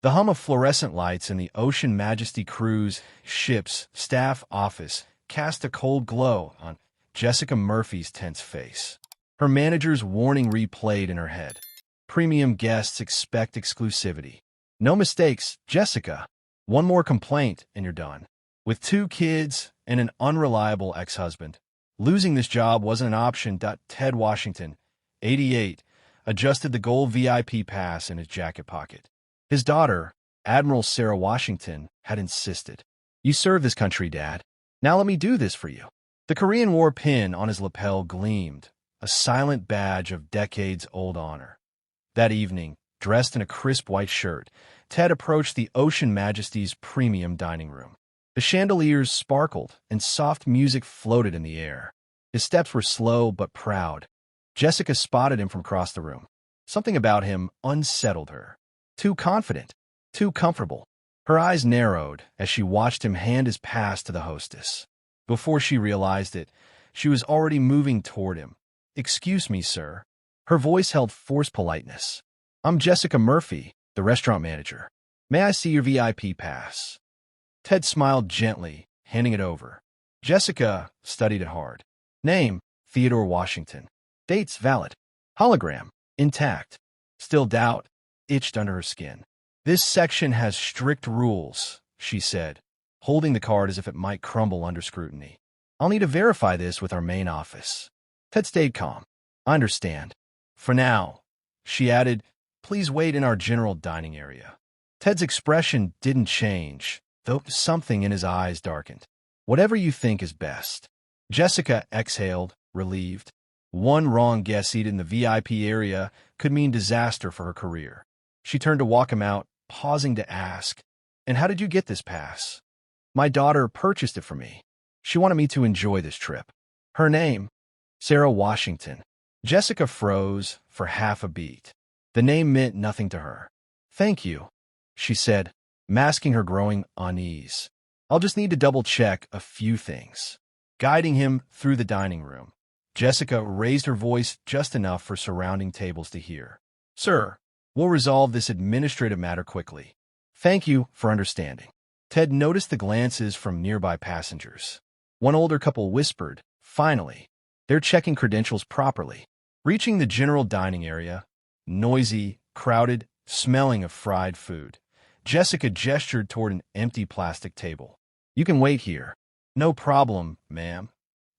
The hum of fluorescent lights in the Ocean Majesty cruise ship's staff office cast a cold glow on Jessica Murphy's tense face. Her manager's warning replayed in her head. Premium guests expect exclusivity. No mistakes, Jessica. One more complaint and you're done. With 2 kids and an unreliable ex-husband, losing this job wasn't an option. Ted Washington, 88, adjusted the gold VIP pass in his jacket pocket. His daughter, Admiral Sarah Washington, had insisted. You serve this country, Dad. Now let me do this for you. The Korean War pin on his lapel gleamed, a silent badge of decades-old honor. That evening, dressed in a crisp white shirt, Ted approached the Ocean Majesty's premium dining room. The chandeliers sparkled, and soft music floated in the air. His steps were slow but proud. Jessica spotted him from across the room. Something about him unsettled her. Too confident, too comfortable. Her eyes narrowed as she watched him hand his pass to the hostess. Before she realized it, she was already moving toward him. Excuse me, sir. Her voice held forced politeness. I'm Jessica Murphy, the restaurant manager. May I see your VIP pass? Ted smiled gently, handing it over. Jessica studied it hard. Name, Theodore Washington. Dates valid. Hologram, intact. Still doubt itched under her skin. This section has strict rules, she said, holding the card as if it might crumble under scrutiny. I'll need to verify this with our main office. Ted stayed calm. I understand. For now, she added, please wait in our general dining area. Ted's expression didn't change, though something in his eyes darkened. Whatever you think is best. Jessica exhaled, relieved. One wrong guess seat in the VIP area could mean disaster for her career. She turned to walk him out, pausing to ask, and how did you get this pass? My daughter purchased it for me. She wanted me to enjoy this trip. Her name? Sarah Washington. Jessica froze for half a beat. The name meant nothing to her. Thank you, she said, masking her growing unease. I'll just need to double-check a few things. Guiding him through the dining room, Jessica raised her voice just enough for surrounding tables to hear. Sir, we'll resolve this administrative matter quickly. Thank you for understanding. Ted noticed the glances from nearby passengers. One older couple whispered, finally. They're checking credentials properly. Reaching the general dining area, noisy, crowded, smelling of fried food, Jessica gestured toward an empty plastic table. You can wait here. No problem, ma'am,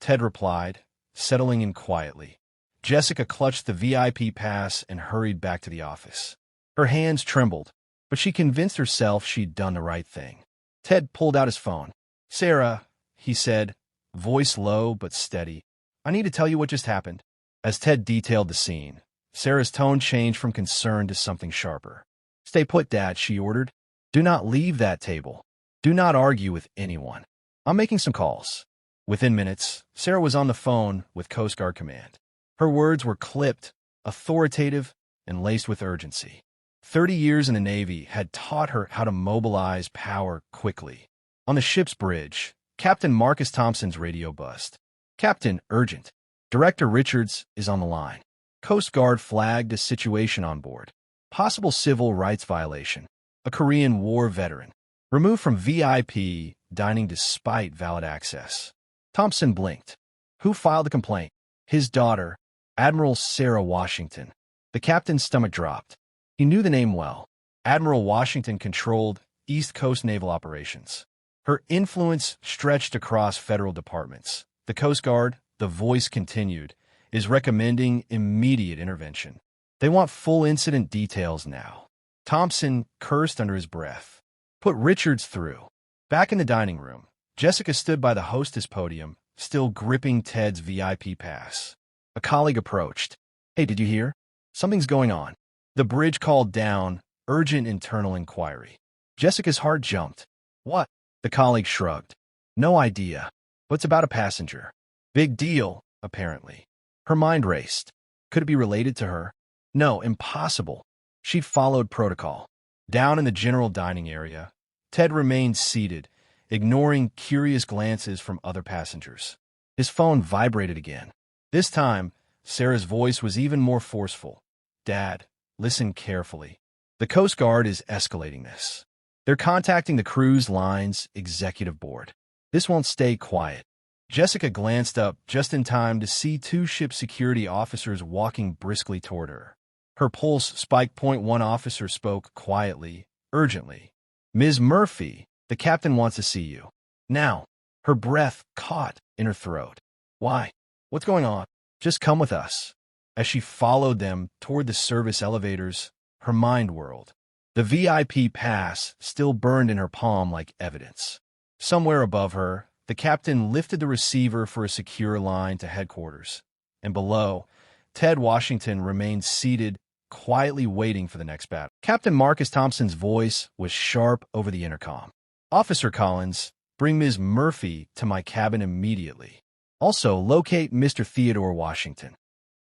Ted replied, settling in quietly. Jessica clutched the VIP pass and hurried back to the office. Her hands trembled, but she convinced herself she'd done the right thing. Ted pulled out his phone. Sarah, he said, voice low but steady, I need to tell you what just happened. As Ted detailed the scene, Sarah's tone changed from concern to something sharper. Stay put, Dad, she ordered. Do not leave that table. Do not argue with anyone. I'm making some calls. Within minutes, Sarah was on the phone with Coast Guard Command. Her words were clipped, authoritative, and laced with urgency. 30 years in the Navy had taught her how to mobilize power quickly. On the ship's bridge, Captain Marcus Thompson's radio buzzed. Captain, urgent. Director Richards is on the line. Coast Guard flagged a situation on board. Possible civil rights violation. A Korean War veteran. Removed from VIP dining despite valid access. Thompson blinked. Who filed the complaint? His daughter, Admiral Sarah Washington. The captain's stomach dropped. He knew the name well. Admiral Washington controlled East Coast naval operations. Her influence stretched across federal departments. The Coast Guard, the voice continued, is recommending immediate intervention. They want full incident details now. Thompson cursed under his breath. Put Richards through. Back in the dining room, Jessica stood by the hostess podium, still gripping Ted's VIP pass. A colleague approached. Hey, did you hear? Something's going on. The bridge called down, urgent internal inquiry. Jessica's heart jumped. What? The colleague shrugged. No idea. But it's about a passenger. Big deal, apparently. Her mind raced. Could it be related to her? No, impossible. She'd followed protocol. Down in the general dining area, Ted remained seated, ignoring curious glances from other passengers. His phone vibrated again. This time, Sarah's voice was even more forceful. Dad, listen carefully. The Coast Guard is escalating this. They're contacting the cruise line's executive board. This won't stay quiet. Jessica glanced up just in time to see two ship security officers walking briskly toward her. Her pulse spiked. One officer spoke quietly, urgently. "Ms. Murphy, the captain wants to see you." Now, her breath caught in her throat. "Why? What's going on?" "Just come with us." As she followed them toward the service elevators, her mind whirled. The VIP pass still burned in her palm like evidence. Somewhere above her, the captain lifted the receiver for a secure line to headquarters. And below, Ted Washington remained seated, quietly waiting for the next battle. Captain Marcus Thompson's voice was sharp over the intercom. "Officer Collins, bring Ms. Murphy to my cabin immediately. Also, locate Mr. Theodore Washington."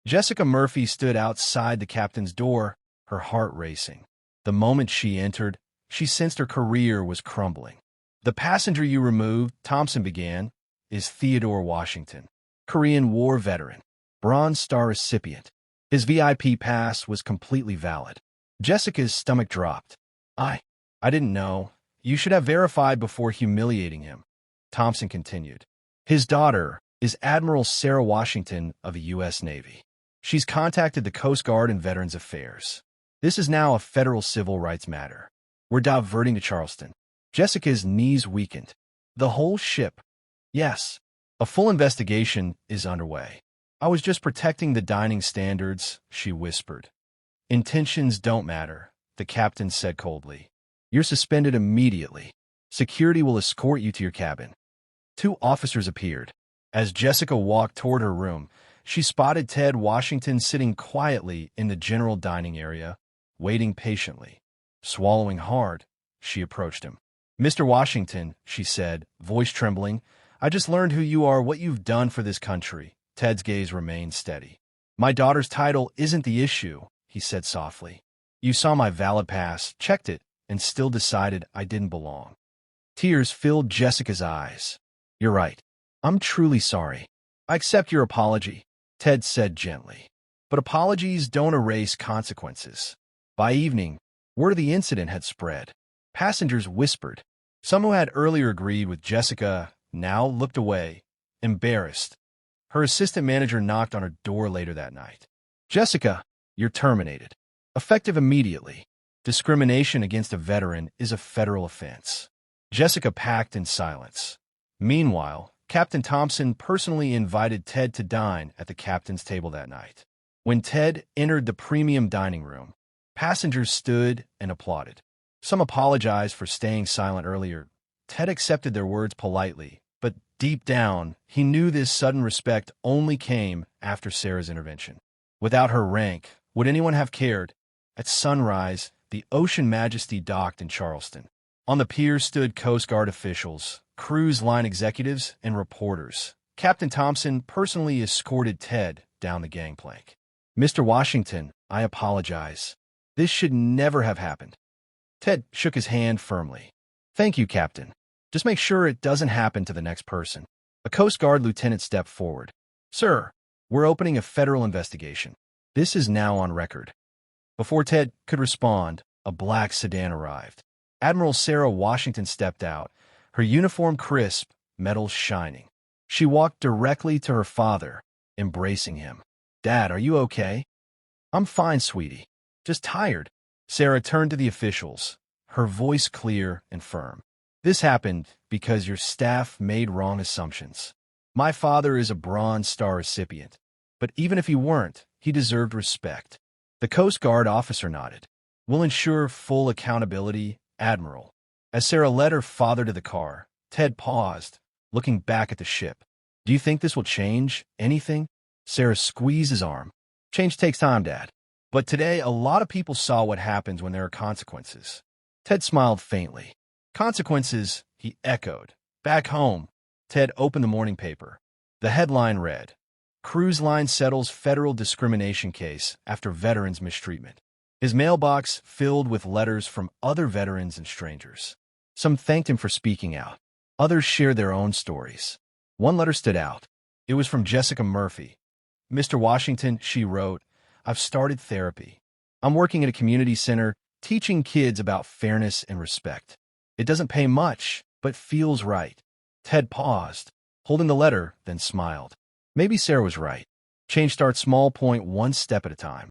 Jessica Murphy stood outside the captain's door, her heart racing. The moment she entered, she sensed her career was crumbling. "The passenger you removed," Thompson began, "is Theodore Washington, Korean War veteran, Bronze Star recipient. His VIP pass was completely valid." Jessica's stomach dropped. I didn't know. You should have verified before humiliating him," Thompson continued. "His daughter is Admiral Sarah Washington of the U.S. Navy. She's contacted the Coast Guard and Veterans Affairs. This is now a federal civil rights matter. We're diverting to Charleston." Jessica's knees weakened. "The whole ship?" "Yes. A full investigation is underway." "I was just protecting the dining standards," she whispered. "Intentions don't matter," the captain said coldly. "You're suspended immediately. Security will escort you to your cabin." Two officers appeared. As Jessica walked toward her room, she spotted Ted Washington sitting quietly in the general dining area, waiting patiently. Swallowing hard, she approached him. "Mr. Washington," she said, voice trembling, "I just learned who you are, what you've done for this country." Ted's gaze remained steady. "My daughter's title isn't the issue," he said softly. "You saw my valid pass, checked it, and still decided I didn't belong." Tears filled Jessica's eyes. "You're right. I'm truly sorry. I accept your apology," Ted said gently. "But apologies don't erase consequences." By evening, word of the incident had spread. Passengers whispered. Some who had earlier agreed with Jessica now looked away, embarrassed. Her assistant manager knocked on her door later that night. "Jessica, you're terminated. Effective immediately. Discrimination against a veteran is a federal offense." Jessica packed in silence. Meanwhile, Captain Thompson personally invited Ted to dine at the captain's table that night. When Ted entered the premium dining room, passengers stood and applauded. Some apologized for staying silent earlier. Ted accepted their words politely, but deep down, he knew this sudden respect only came after Sarah's intervention. Without her rank, would anyone have cared? At sunrise, the Ocean Majesty docked in Charleston. On the pier stood Coast Guard officials, cruise line executives, and reporters. Captain Thompson personally escorted Ted down the gangplank. "Mr. Washington, I apologize. This should never have happened." Ted shook his hand firmly. "Thank you, Captain. Just make sure it doesn't happen to the next person." A Coast Guard lieutenant stepped forward. "Sir, we're opening a federal investigation. This is now on record." Before Ted could respond, a black sedan arrived. Admiral Sarah Washington stepped out, her uniform crisp, medals shining. She walked directly to her father, embracing him. "Dad, are you okay?" "I'm fine, sweetie. Just tired." Sarah turned to the officials, her voice clear and firm. "This happened because your staff made wrong assumptions. My father is a Bronze Star recipient, but even if he weren't, he deserved respect." The Coast Guard officer nodded. "We'll ensure full accountability, Admiral." As Sarah led her father to the car, Ted paused, looking back at the ship. "Do you think this will change anything?" Sarah squeezed his arm. "Change takes time, Dad. But today, a lot of people saw what happens when there are consequences." Ted smiled faintly. "Consequences," he echoed. Back home, Ted opened the morning paper. The headline read, "Cruise line settles federal discrimination case after veterans mistreatment." His mailbox filled with letters from other veterans and strangers. Some thanked him for speaking out. Others shared their own stories. One letter stood out. It was from Jessica Murphy. "Mr. Washington," she wrote, "I've started therapy. I'm working at a community center, teaching kids about fairness and respect. It doesn't pay much, but feels right. Ted paused, holding the letter, then smiled. Maybe Sarah was right. Change starts small, point one step at a time.